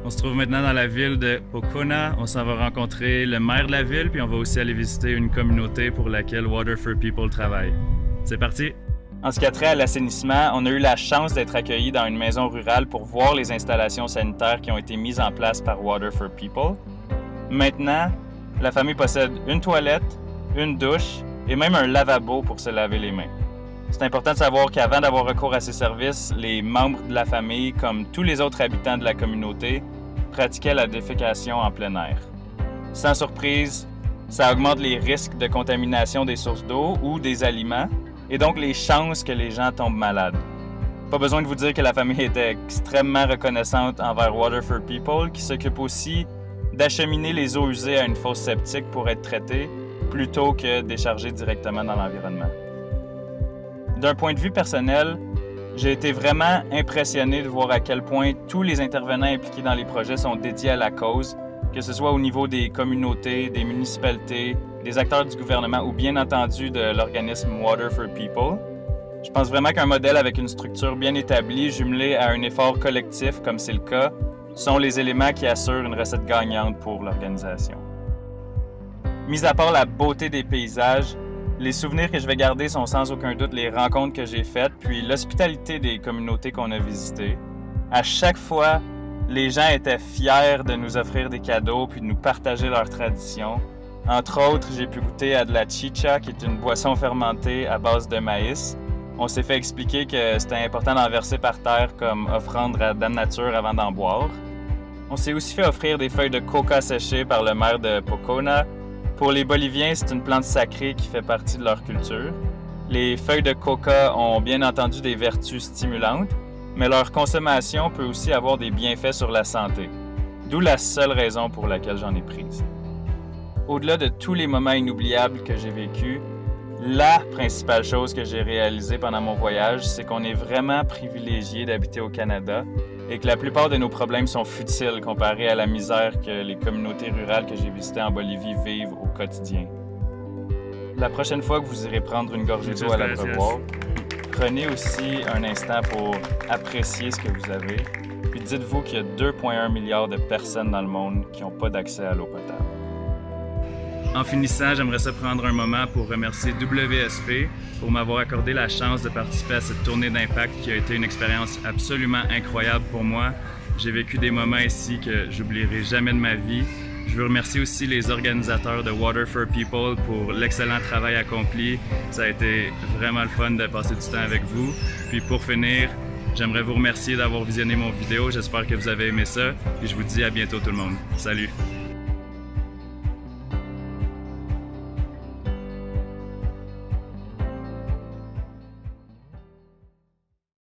On se trouve maintenant dans la ville de Pocona. On s'en va rencontrer le maire de la ville, puis on va aussi aller visiter une communauté pour laquelle Water for People travaille. C'est parti! En ce qui a trait à l'assainissement, on a eu la chance d'être accueillis dans une maison rurale pour voir les installations sanitaires qui ont été mises en place par Water for People. Maintenant, la famille possède une toilette, une douche et même un lavabo pour se laver les mains. C'est important de savoir qu'avant d'avoir recours à ces services, les membres de la famille, comme tous les autres habitants de la communauté, pratiquaient la défécation en plein air. Sans surprise, ça augmente les risques de contamination des sources d'eau ou des aliments, et donc les chances que les gens tombent malades. Pas besoin de vous dire que la famille était extrêmement reconnaissante envers Water for People, qui s'occupe aussi d'acheminer les eaux usées à une fosse septique pour être traitées, plutôt que déchargées directement dans l'environnement. D'un point de vue personnel, j'ai été vraiment impressionné de voir à quel point tous les intervenants impliqués dans les projets sont dédiés à la cause, que ce soit au niveau des communautés, des municipalités, des acteurs du gouvernement ou bien entendu de l'organisme Water for People. Je pense vraiment qu'un modèle avec une structure bien établie, jumelée à un effort collectif, comme c'est le cas, sont les éléments qui assurent une recette gagnante pour l'organisation. Mis à part la beauté des paysages, les souvenirs que je vais garder sont sans aucun doute les rencontres que j'ai faites, puis l'hospitalité des communautés qu'on a visitées. À chaque fois, les gens étaient fiers de nous offrir des cadeaux puis de nous partager leurs traditions. Entre autres, j'ai pu goûter à de la chicha, qui est une boisson fermentée à base de maïs. On s'est fait expliquer que c'était important d'en verser par terre comme offrande à Dame Nature avant d'en boire. On s'est aussi fait offrir des feuilles de coca séchées par le maire de Pocona. Pour les Boliviens, c'est une plante sacrée qui fait partie de leur culture. Les feuilles de coca ont bien entendu des vertus stimulantes, mais leur consommation peut aussi avoir des bienfaits sur la santé, d'où la seule raison pour laquelle j'en ai prise. Au-delà de tous les moments inoubliables que j'ai vécus, la principale chose que j'ai réalisée pendant mon voyage, c'est qu'on est vraiment privilégié d'habiter au Canada et que la plupart de nos problèmes sont futiles comparés à la misère que les communautés rurales que j'ai visitées en Bolivie vivent au quotidien. La prochaine fois que vous irez prendre une gorgée d'eau à l'abreuvoir, prenez aussi un instant pour apprécier ce que vous avez, puis dites-vous qu'il y a 2,1 milliards de personnes dans le monde qui n'ont pas d'accès à l'eau potable. En finissant, j'aimerais ça prendre un moment pour remercier WSP pour m'avoir accordé la chance de participer à cette tournée d'impact qui a été une expérience absolument incroyable pour moi. J'ai vécu des moments ici que j'oublierai jamais de ma vie. Je veux remercier aussi les organisateurs de Water for People pour l'excellent travail accompli. Ça a été vraiment le fun de passer du temps avec vous. Puis pour finir, j'aimerais vous remercier d'avoir visionné mon vidéo. J'espère que vous avez aimé ça. Puis je vous dis à bientôt tout le monde. Salut!